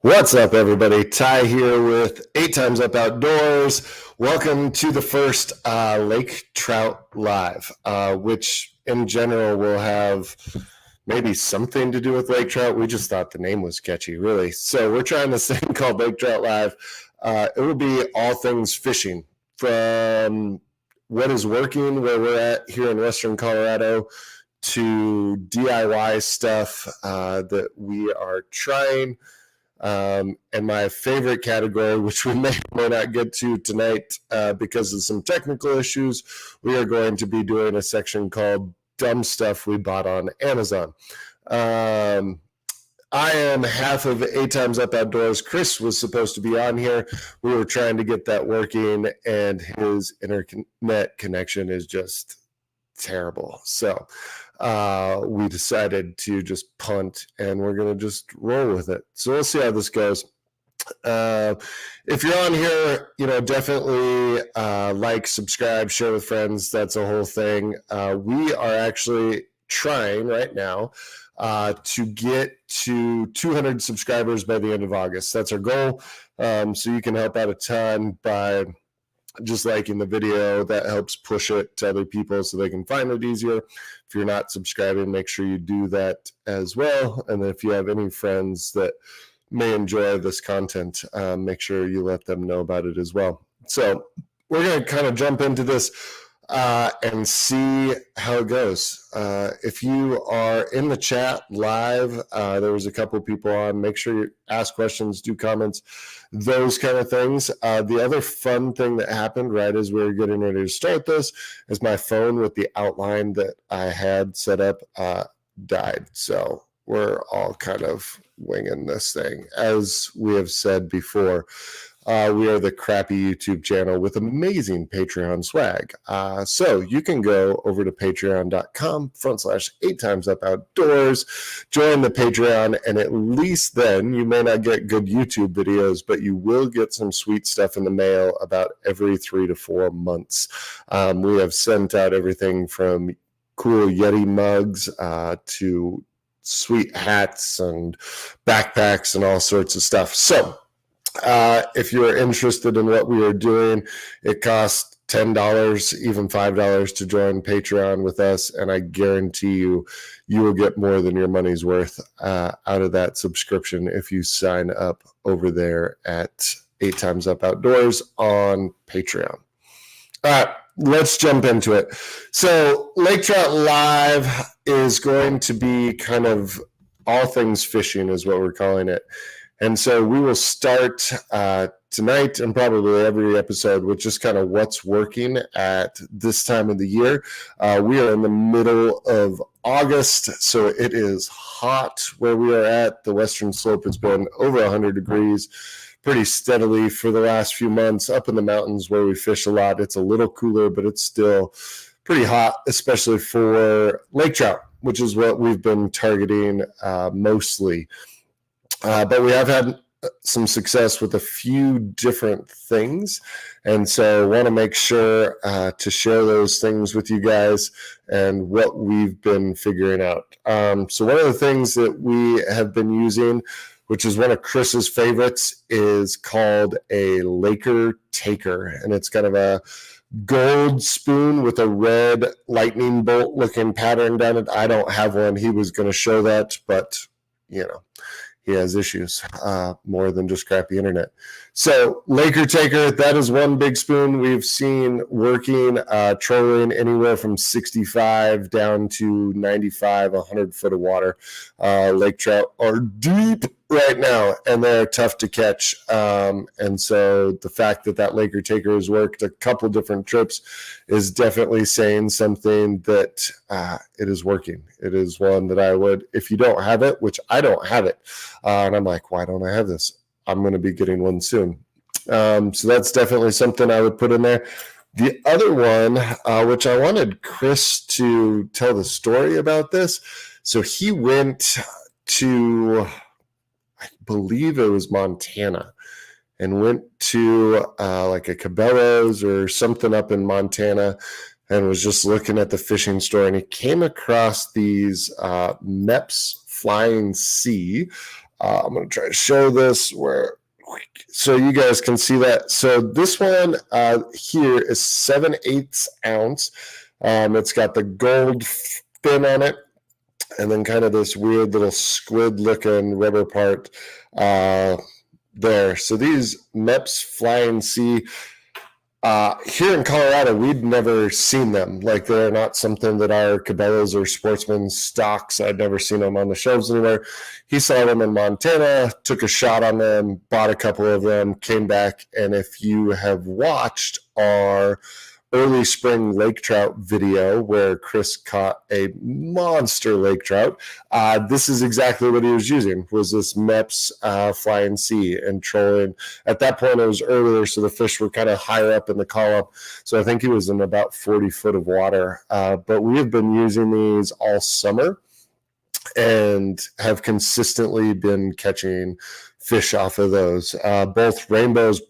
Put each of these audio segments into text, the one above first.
What's up, everybody? Ty here with 8 Times Up Outdoors. Welcome to the first Lake Trout Live, which in general will have maybe something to do with Lake Trout. We just thought the name was catchy, really. So we're trying this thing called Lake Trout Live. It will be all things fishing, from what is working where we're at here in Western Colorado to DIY stuff that we are trying. And my favorite category, which we may or may not get to tonight because of some technical issues, we are going to be doing a section called Dumb Stuff We Bought on Amazon. I am half of 8 Times Up Outdoors. Chris was supposed to be on here. We were trying to get that working, and his internet connection is just terrible. So we decided to just punt, and we're going to just roll with it. So we'll see how this goes. If you're on here, definitely like, subscribe, share with friends. That's a whole thing. We are actually trying right now to get to 200 subscribers by the end of August. That's our goal. So you can help out a ton by just liking the video. That helps push it to other people so they can find it easier. If you're not subscribing, make sure you do that as well. And if you have any friends that may enjoy this content, make sure you let them know about it as well. So we're going to kind of jump into this and see how it goes. If you are in the chat live, there was a couple people on. Make sure you ask questions, do comments, those kind of things. The other fun thing that happened right as we were getting ready to start this is my phone with the outline that I had set up died. So we're all kind of winging this thing. As we have said before, we are the crappy YouTube channel with amazing Patreon swag. So you can go over to patreon.com/8 Times Up Outdoors, join the Patreon, and at least then you may not get good YouTube videos, but you will get some sweet stuff in the mail about every 3 to 4 months. We have sent out everything from cool Yeti mugs to sweet hats and backpacks and all sorts of stuff. So if you're interested in what we are doing, it costs $10, even $5 to join Patreon with us, and I guarantee you will get more than your money's worth out of that subscription if you sign up over there at 8 Times Up Outdoors on Patreon. All right, let's jump into it. So Lake Trout Live is going to be kind of all things fishing is what we're calling it. And so we will start tonight and probably every episode with just kind of what's working at this time of the year. We are in the middle of August, so it is hot where we are at. The western slope has been over 100 degrees pretty steadily for the last few months. Up in the mountains where we fish a lot, it's a little cooler, but it's still pretty hot, especially for lake trout, which is what we've been targeting mostly. But we have had some success with a few different things. And so I want to make sure to share those things with you guys and what we've been figuring out. So one of the things that we have been using, which is one of Chris's favorites, is called a Laker Taker. And it's kind of a gold spoon with a red lightning bolt looking pattern down it. I don't have one. He was going to show that, but he has issues more than just crappy internet. So Laker Taker, that is one big spoon we've seen working, trolling anywhere from 65 down to 95, 100 foot of water. Lake trout are deep right now, and they're tough to catch. And so the fact that Laker Taker has worked a couple different trips is definitely saying something that it is working. It is one that I would, if you don't have it, which I don't have it, and I'm like, why don't I have this? I'm going to be getting one soon. So that's definitely something I would put in there. The other one, which I wanted Chris to tell the story about this. So he went to, I believe it was Montana, and went to like a Cabela's or something up in Montana, and was just looking at the fishing store, and he came across these Mepps Flying Sea I'm going to try to show this so you guys can see that. So this one here is 7/8 ounce. It's got the gold fin on it, and then kind of this weird little squid looking rubber part there. So these Mepps Flying Sea, here in Colorado, we'd never seen them. Like, they're not something that our Cabela's or Sportsman stocks. I'd never seen them on the shelves anywhere. He saw them in Montana, took a shot on them, bought a couple of them, came back, and if you have watched our early spring lake trout video where Chris caught a monster lake trout, this is exactly what he was using, was this Mepps Flying Sea and trolling. At that point, it was earlier, so the fish were kind of higher up in the column. So I think he was in about 40 foot of water. But we have been using these all summer and have consistently been catching fish off of those. Both rainbows,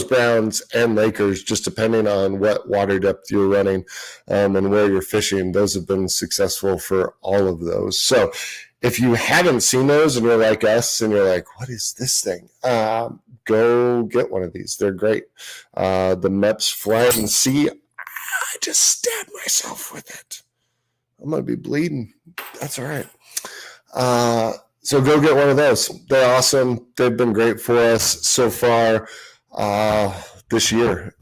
browns, and Lakers, just depending on what water depth you're running and where you're fishing. Those have been successful for all of those. So if you haven't seen those and you're like us and you're like, what is this thing? Go get one of these. They're great. The Mepps Flying Sea. I just stabbed myself with it. I'm going to be bleeding. That's all right. So go get one of those. They're awesome. They've been great for us so far this year.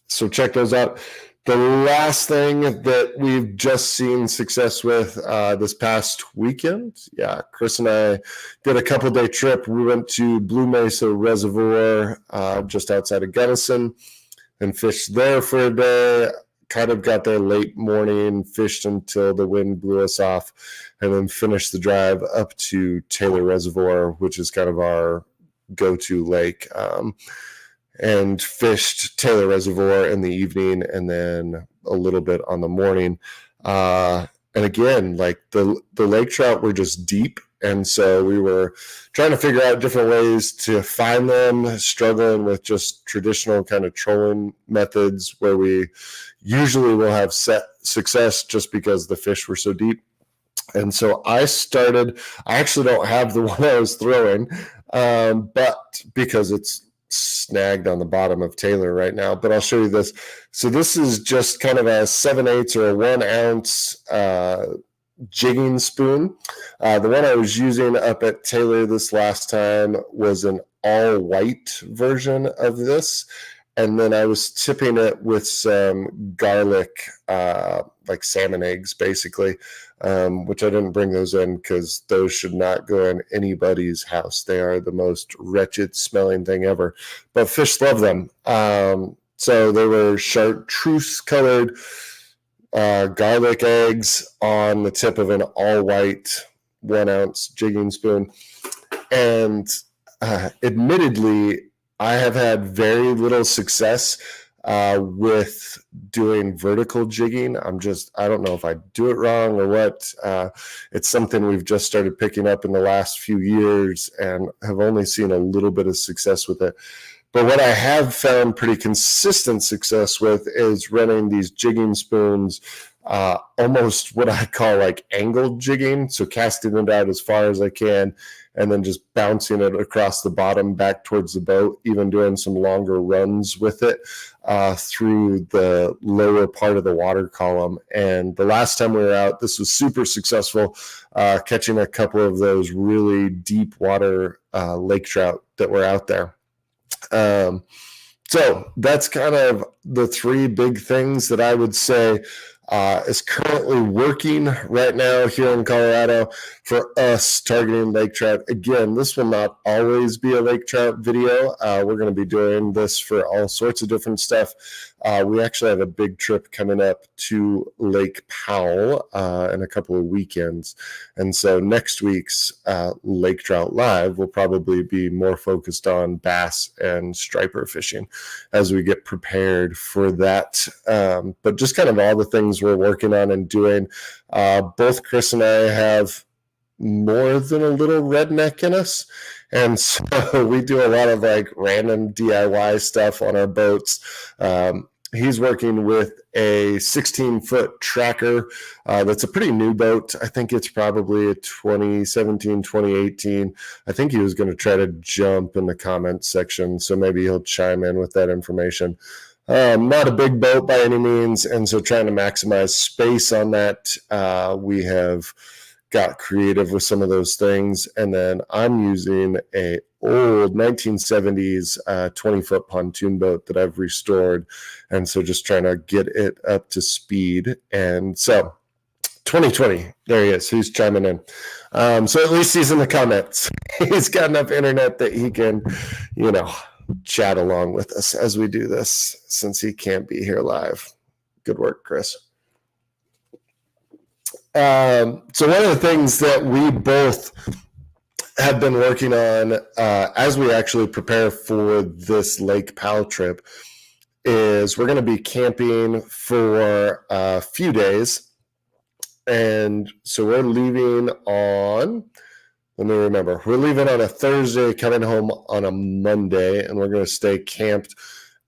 So check those out. The last thing that we've just seen success with this past weekend, Chris and I did a couple-day trip. We went to Blue Mesa Reservoir just outside of Gunnison and fished there for a day. Kind of got there late morning, fished until the wind blew us off, and then finished the drive up to Taylor Reservoir, which is kind of our go-to lake, and fished Taylor Reservoir in the evening and then a little bit on the morning. And again, like the lake trout were just deep, and so we were trying to figure out different ways to find them, struggling with just traditional kind of trolling methods where we usually will have success just because the fish were so deep. And so I actually don't have the one I was throwing, but because it's snagged on the bottom of Taylor right now, but I'll show you this. So this is just kind of a 7/8 or a 1 ounce jigging spoon. The one I was using up at Taylor this last time was an all white version of this. And then I was tipping it with some garlic, like salmon eggs, basically, which I didn't bring those in because those should not go in anybody's house. They are the most wretched smelling thing ever. But fish love them. So they were chartreuse colored garlic eggs on the tip of an all white 1 ounce jigging spoon. And admittedly, I have had very little success with doing vertical jigging. I don't know if I do it wrong or what. It's something we've just started picking up in the last few years and have only seen a little bit of success with it. But what I have found pretty consistent success with is running these jigging spoons, almost what I call like angled jigging. So casting it out as far as I can and then just bouncing it across the bottom back towards the boat, even doing some longer runs with it through the lower part of the water column. And the last time we were out, this was super successful, catching a couple of those really deep water lake trout that were out there. So that's kind of the three big things that I would say is currently working right now here in Colorado for us targeting lake trout. Again, this will not always be a lake trout video. We're going to be doing this for all sorts of different stuff. We actually have a big trip coming up to Lake Powell in a couple of weekends. And so next week's Lake Trout Live will probably be more focused on bass and striper fishing as we get prepared for that. But just kind of all the things we're working on and doing. Both Chris and I have more than a little redneck in us. And so we do a lot of like random DIY stuff on our boats. He's working with a 16-foot tracker. That's a pretty new boat. I think it's probably a 2017, 2018. I think he was going to try to jump in the comments section, so maybe he'll chime in with that information. Not a big boat by any means, and so trying to maximize space on that. We have got creative with some of those things, and then I'm using a old 1970s 20-foot pontoon boat that I've restored, and so just trying to get it up to speed. And so 2020, there he is, he's chiming in. So at least he's in the comments. He's got enough internet that he can, chat along with us as we do this, since he can't be here live. Good work, Chris. So one of the things that we both have been working on as we actually prepare for this Lake Powell trip is we're going to be camping for a few days. And so we're leaving on, let me remember, we're leaving on a Thursday, coming home on a Monday, and we're going to stay camped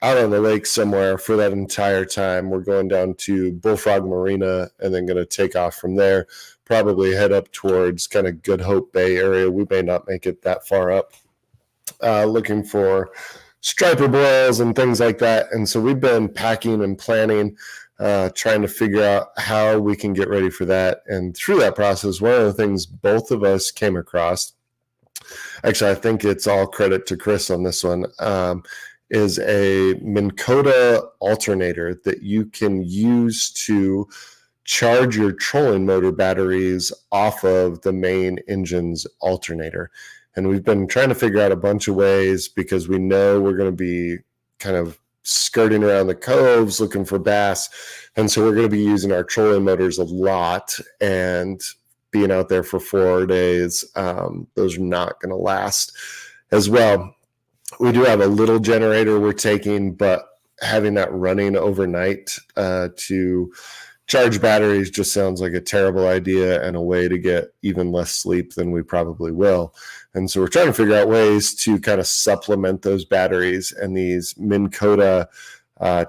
out on the lake somewhere for that entire time. We're going down to Bullfrog Marina and then going to take off from there, probably head up towards kind of Good Hope Bay area. We may not make it that far up, looking for striper boils and things like that. And so we've been packing and planning, trying to figure out how we can get ready for that. And through that process, one of the things both of us came across, actually, I think it's all credit to Chris on this one, is a Minn Kota alternator that you can use to charge your trolling motor batteries off of the main engine's alternator. And we've been trying to figure out a bunch of ways, because we know we're going to be kind of skirting around the coves looking for bass. And so we're going to be using our trolling motors a lot, and being out there for 4 days, those are not going to last as well. We do have a little generator we're taking, but having that running overnight to charge batteries just sounds like a terrible idea and a way to get even less sleep than we probably will. And so we're trying to figure out ways to kind of supplement those batteries. And these Minn Kota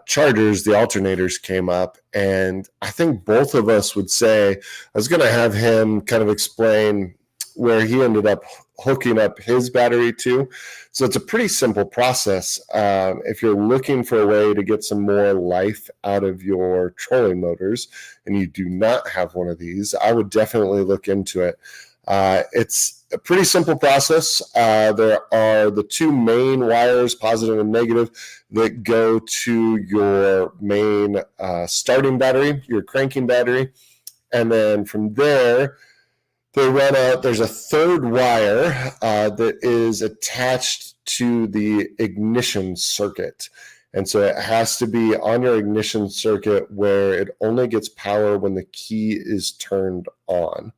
chargers, the alternators, came up. And I think both of us would say, I was going to have him kind of explain where he ended up hooking up his battery to. So it's a pretty simple process. If you're looking for a way to get some more life out of your trolling motors and you do not have one of these, I would definitely look into it. It's a pretty simple process. There are the two main wires, positive and negative, that go to your main starting battery, your cranking battery. And then from there, they run out. There's a third wire that is attached to the ignition circuit. And so it has to be on your ignition circuit where it only gets power when the key is turned on.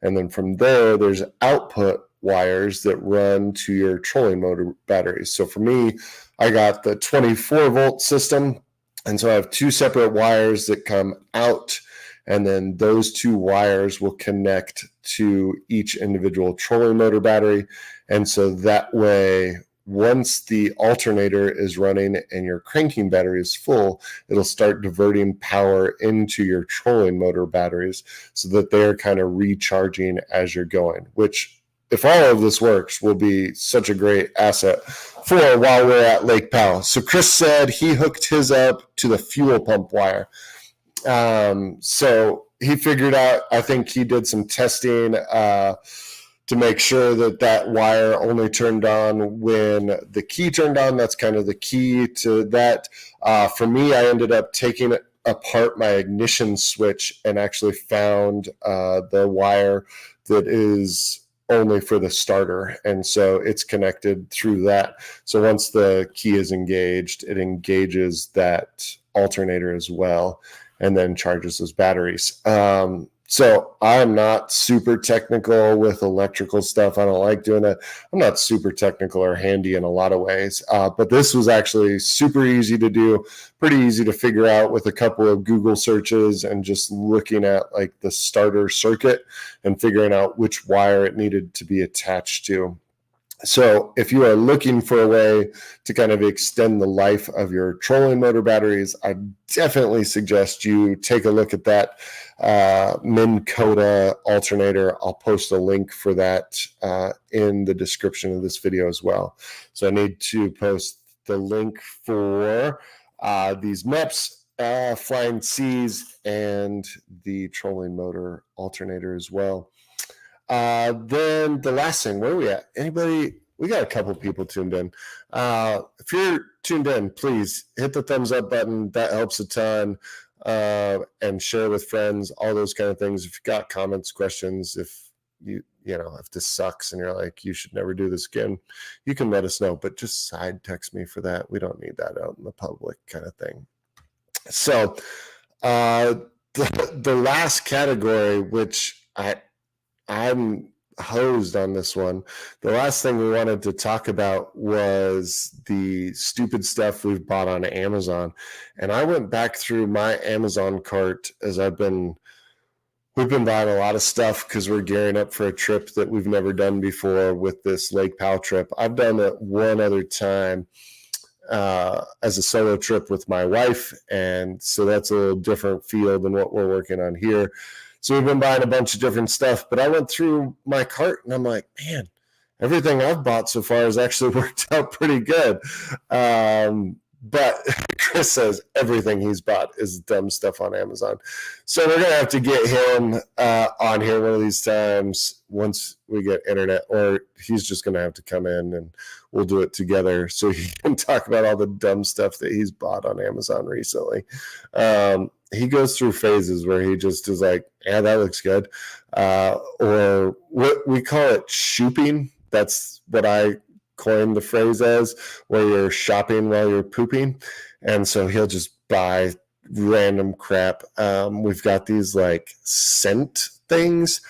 And then from there, there's output wires that run to your trolling motor batteries. So for me, I got the 24-volt system. And so I have two separate wires that come out, and then those two wires will connect to each individual trolling motor battery. And so that way, once the alternator is running and your cranking battery is full, it'll start diverting power into your trolling motor batteries so that they're kind of recharging as you're going, which, if all of this works, will be such a great asset for while we're at Lake Powell. So Chris said he hooked his up to the fuel pump wire. So he figured out, I think he did some testing to make sure that that wire only turned on when the key turned on. That's kind of the key to that. For me, I ended up taking apart my ignition switch and actually found the wire that is only for the starter. And so it's connected through that. So once the key is engaged, it engages that alternator as well, and then charges those batteries. So I'm not super technical with electrical stuff. I don't like doing it. I'm not super technical or handy in a lot of ways. But this was actually super easy to do, pretty easy to figure out with a couple of Google searches and just looking at like the starter circuit and figuring out which wire it needed to be attached to. So if you are looking for a way to kind of extend the life of your trolling motor batteries, I definitely suggest you take a look at that Minn Kota alternator. I'll post a link for that in the description of this video as well. So I need to post the link for these MEPs, Flying C's, and the trolling motor alternator as well. Then the last thing, where are we at? Anybody? We got a couple people tuned in. If you're tuned in, please hit the thumbs up button. That helps a ton. And share with friends, all those kind of things. If you've got comments, questions, if if this sucks and you're like, you should never do this again, you can let us know. But just side text me for that. We don't need that out in the public kind of thing. So the last category, which I'm hosed on this one. The last thing we wanted to talk about was the stupid stuff we've bought on Amazon. And I went back through my Amazon cart as we've been buying a lot of stuff because we're gearing up for a trip that we've never done before with this Lake Powell trip. I've done it one other time as a solo trip with my wife. And so that's a little different feel than what we're working on here. So we've been buying a bunch of different stuff, but I went through my cart and I'm like, man, everything I've bought so far has actually worked out pretty good. But Chris says everything he's bought is dumb stuff on Amazon. So we're going to have to get him on here one of these times once we get internet, or he's just going to have to come in and we'll do it together so he can talk about all the dumb stuff that he's bought on Amazon recently. He goes through phases where he just is like, yeah, that looks good. Or what we call it shooping. That's what I coined the phrase as, where you're shopping while you're pooping. And so he'll just buy random crap. We've got these like scent things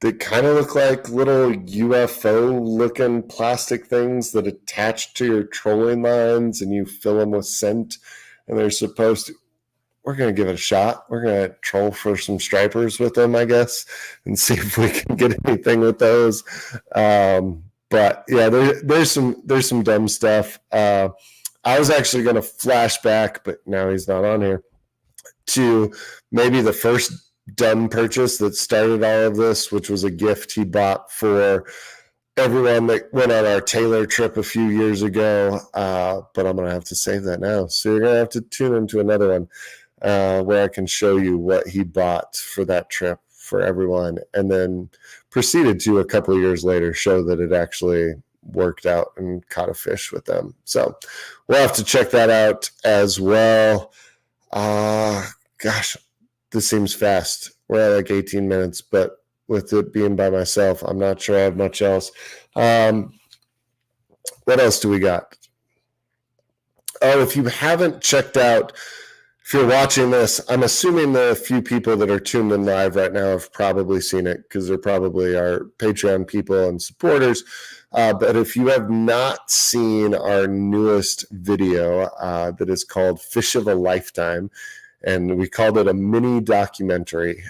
that kind of look like little UFO looking plastic things that attach to your trolling lines and you fill them with scent. And they're supposed to, we're going to give it a shot. We're going to troll for some stripers with them, I guess, and see if we can get anything with those. But yeah, there's some dumb stuff. I was actually going to flash back, but now he's not on here, to maybe the first dumb purchase that started all of this, which was a gift he bought for everyone that went on our Taylor trip a few years ago. But I'm going to have to save that now. So you're going to have to tune into another one where I can show you what he bought for that trip for everyone, and then proceeded to a couple of years later show that it actually worked out and caught a fish with them. So we'll have to check that out as well. Gosh, this seems fast. We're at like 18 minutes, but with it being by myself, I'm not sure I have much else. What else do we got? Oh, if you haven't checked out, if you're watching this, I'm assuming the few people that are tuned in live right now have probably seen it because they're probably our Patreon people and supporters. But if you have not seen our newest video that is called Fish of a Lifetime, and we called it a mini documentary.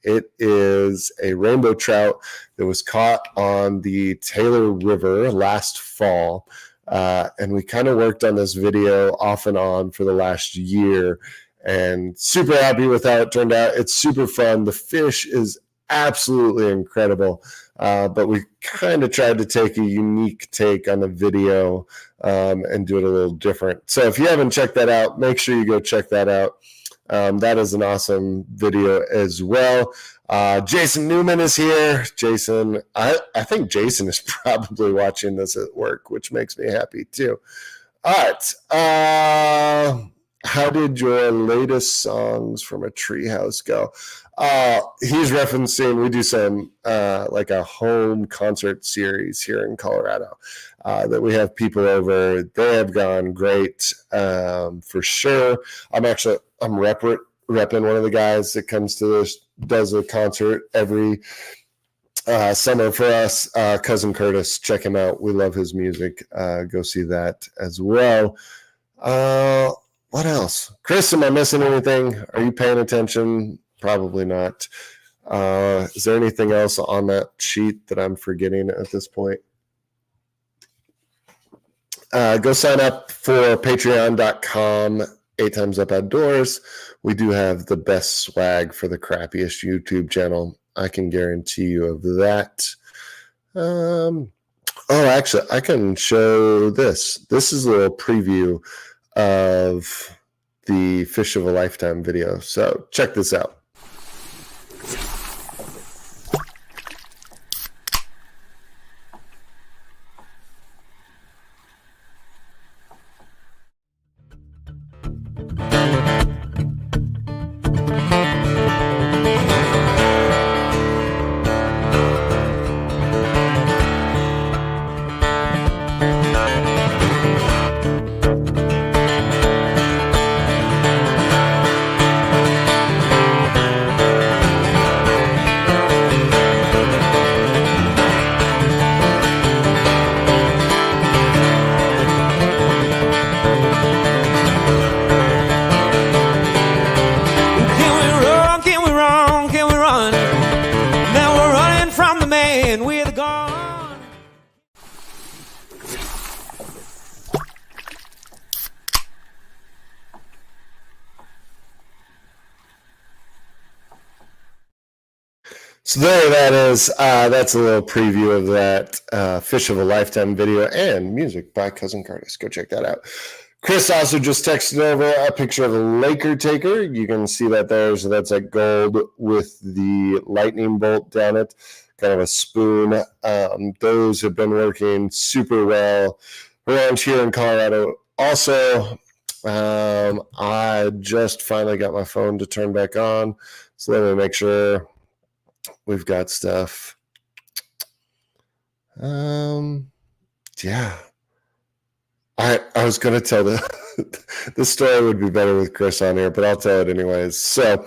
It is a rainbow trout that was caught on the Taylor River last fall. And we kind of worked on this video off and on for the last year, and super happy with how it turned out. It's super fun. The fish is absolutely incredible. But we kind of tried to take a unique take on the video and do it a little different. So if you haven't checked that out, make sure you go check that out. That is an awesome video as well. Jason Newman is here. Jason, I think Jason is probably watching this at work, which makes me happy too. All right. How did your latest songs from a treehouse go? He's referencing, we do some like a home concert series here in Colorado that we have people over. They have gone great for sure. I'm repping one of the guys that comes to this, does a concert every summer for us. Cousin Curtis, check him out. We love his music. Go see that as well. What else? Chris, am I missing anything? Are you paying attention? Probably not. Is there anything else on that sheet that I'm forgetting at this point? Go sign up for patreon.com, 8 Times Up Outdoors. We do have the best swag for the crappiest YouTube channel. I can guarantee you of that. Actually, I can show this. This is a little preview of the Fish of a Lifetime video. So check this out. So there that is. That's a little preview of that Fish of a Lifetime video and music by Cousin Curtis. Go check that out. Chris also just texted over a picture of a Laker taker. You can see that there. So that's like gold with the lightning bolt down it, kind of a spoon. Those have been working super well around here in Colorado. Also, I just finally got my phone to turn back on. So let me make sure we've got stuff. Yeah. I was going to tell the story would be better with Chris on here, but I'll tell it anyways. So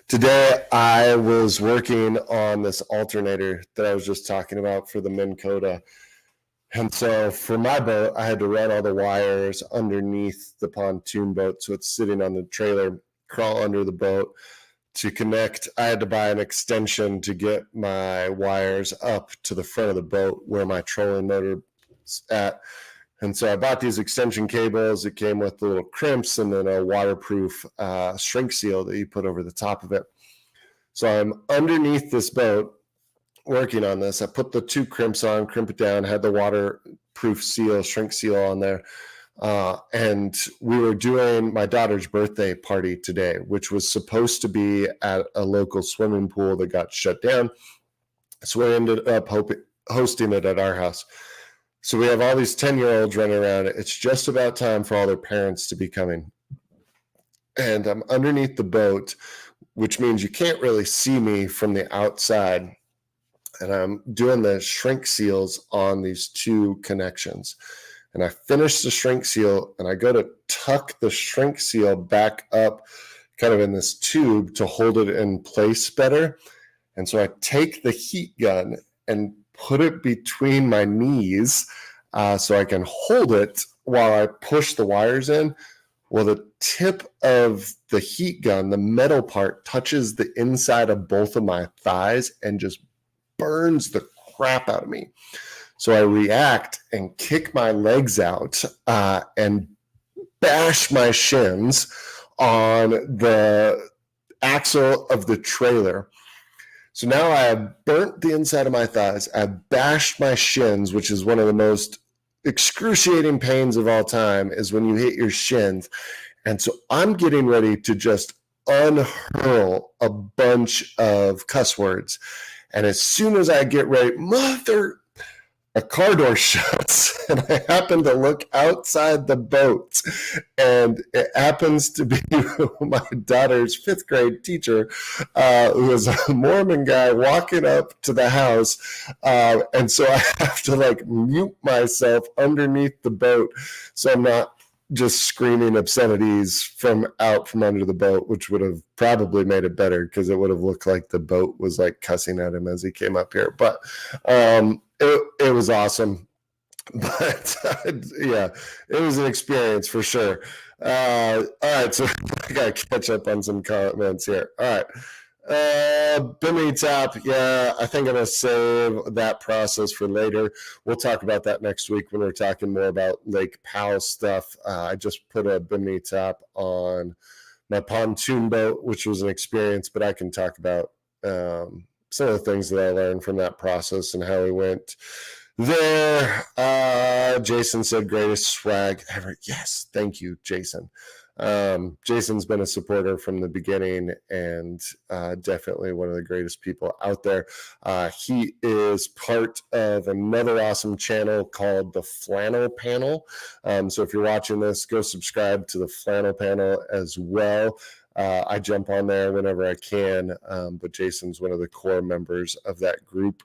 today I was working on this alternator that I was just talking about for the Minn Kota. And so for my boat, I had to run all the wires underneath the pontoon boat. So it's sitting on the trailer, crawl under the boat. To connect, I had to buy an extension to get my wires up to the front of the boat where my trolling motor is at. And so I bought these extension cables. It came with the little crimps and then a waterproof shrink seal that you put over the top of it. So I'm underneath this boat working on this. I put the 2 crimps on, crimp it down, had the waterproof seal, shrink seal on there. And we were doing my daughter's birthday party today, which was supposed to be at a local swimming pool that got shut down. So we ended up hosting it at our house. So we have all these 10-year-olds running around. It's just about time for all their parents to be coming. And I'm underneath the boat, which means you can't really see me from the outside. And I'm doing the shrink seals on these 2 connections. And I finish the shrink seal and I go to tuck the shrink seal back up kind of in this tube to hold it in place better. And so I take the heat gun and put it between my knees so I can hold it while I push the wires in. Well, the tip of the heat gun, the metal part, touches the inside of both of my thighs and just burns the crap out of me. So I react and kick my legs out and bash my shins on the axle of the trailer. So now I have burnt the inside of my thighs. I've bashed my shins, which is one of the most excruciating pains of all time, is when you hit your shins. And so I'm getting ready to just unhurl a bunch of cuss words. And as soon as I get ready, a car door shuts and I happen to look outside the boat and it happens to be my daughter's 5th grade teacher who is a Mormon guy walking up to the house. And so I have to like mute myself underneath the boat so I'm not just screaming obscenities from under the boat, which would have probably made it better because it would have looked like the boat was like cussing at him as he came up here. But it was awesome. But yeah, it was an experience for sure. All right, so I got to catch up on some comments here. All right. Bimini top, yeah, I think I'm gonna save that process for later. We'll talk about that next week when we're talking more about Lake Powell stuff. I just put a Bimini top on my pontoon boat, which was an experience, but I can talk about some of the things that I learned from that process and how we went there. Jason said greatest swag ever. Yes, thank you, Jason. Jason's been a supporter from the beginning and definitely one of the greatest people out there. He is part of another awesome channel called the Flannel Panel. So if you're watching this, go subscribe to the Flannel Panel as well. I jump on there whenever I can, but Jason's one of the core members of that group.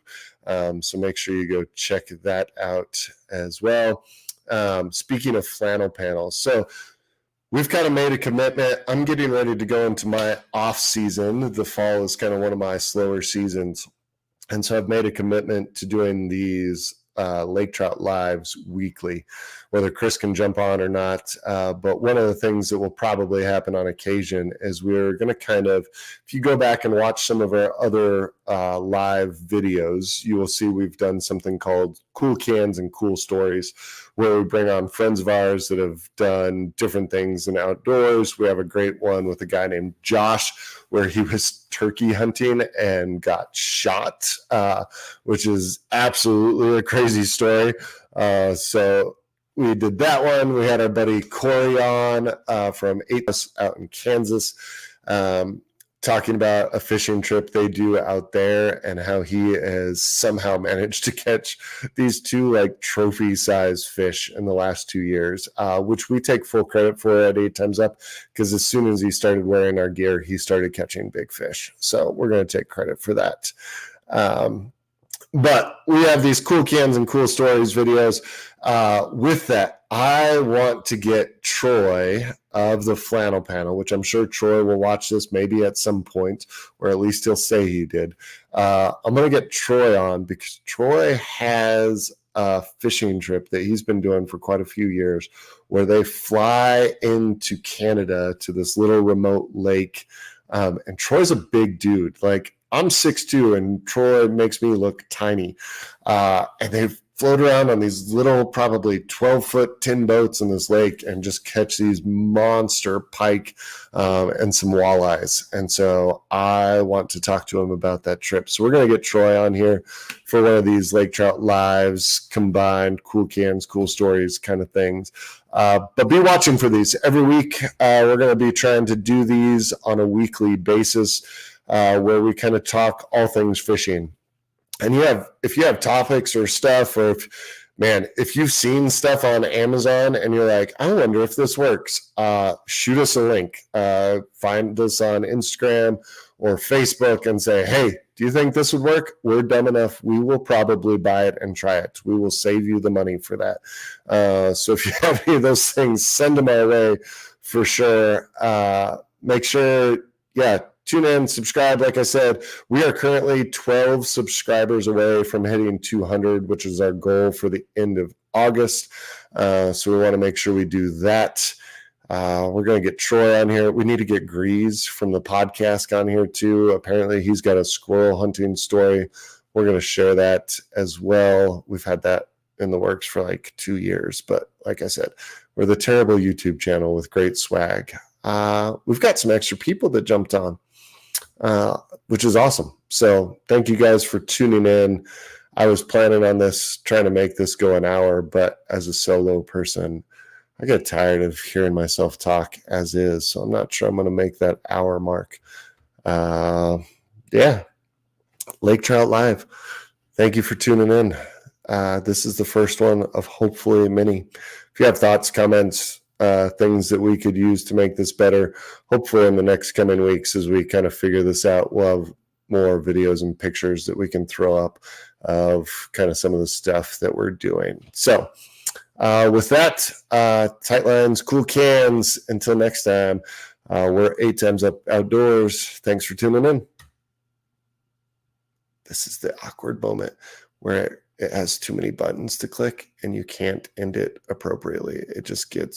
So make sure you go check that out as well. Speaking of flannel panels, so we've kind of made a commitment. I'm getting ready to go into my off season. The fall is kind of one of my slower seasons. And so I've made a commitment to doing these Lake Trout lives weekly, whether Chris can jump on or not. But one of the things that will probably happen on occasion is we're going to kind of, if you go back and watch some of our other live videos, you will see we've done something called Cool Cans and Cool Stories, where we bring on friends of ours that have done different things in outdoors. We have a great one with a guy named Josh, where he was turkey hunting and got shot, which is absolutely a crazy story. So we did that one. We had our buddy Corey on from 8 out in Kansas, talking about a fishing trip they do out there and how he has somehow managed to catch these two like trophy size fish in the last 2 years, which we take full credit for at 8 Times Up, because as soon as he started wearing our gear, he started catching big fish. So we're going to take credit for that. But we have these Cool Cans and Cool Stories videos. With that, I want to get Troy of the Flannel Panel, which I'm sure Troy will watch this maybe at some point, or at least he'll say he did. I'm going to get Troy on because Troy has a fishing trip that he's been doing for quite a few years where they fly into Canada to this little remote lake. And Troy's a big dude. Like, I'm 6'2", and Troy makes me look tiny. And they float around on these little, probably 12-foot tin boats in this lake and just catch these monster pike and some walleyes. And so I want to talk to him about that trip. So we're going to get Troy on here for one of these Lake Trout lives, combined Cool Cans, Cool Stories kind of things. But be watching for these. Every week, we're going to be trying to do these on a weekly basis, where we kind of talk all things fishing. And if you have topics or stuff, or if you've seen stuff on Amazon and you're like, I wonder if this works, shoot us a link. Find us on Instagram or Facebook and say, hey, do you think this would work? We're dumb enough. We will probably buy it and try it. We will save you the money for that. So if you have any of those things, send them our way for sure. Make sure, tune in, subscribe. Like I said, we are currently 12 subscribers away from hitting 200, which is our goal for the end of August. So we want to make sure we do that. We're going to get Troy on here. We need to get Grease from the podcast on here too. Apparently he's got a squirrel hunting story. We're going to share that as well. We've had that in the works for like 2 years. But like I said, we're the terrible YouTube channel with great swag. We've got some extra people that jumped on, which is awesome. So thank you guys for tuning in. I was planning on trying to make this go an hour, but as a solo person, I get tired of hearing myself talk as is. So I'm not sure I'm going to make that hour mark. Lake Trout Live. Thank you for tuning in. This is the first one of hopefully many. If you have thoughts, comments, things that we could use to make this better, hopefully in the next coming weeks as we kind of figure this out, we'll have more videos and pictures that we can throw up of kind of some of the stuff that we're doing. So with that, tight lines, cool cans, until next time, we're 8 Times Up Outdoors. Thanks for tuning in. This is the awkward moment where it has too many buttons to click and you can't end it appropriately. It just gets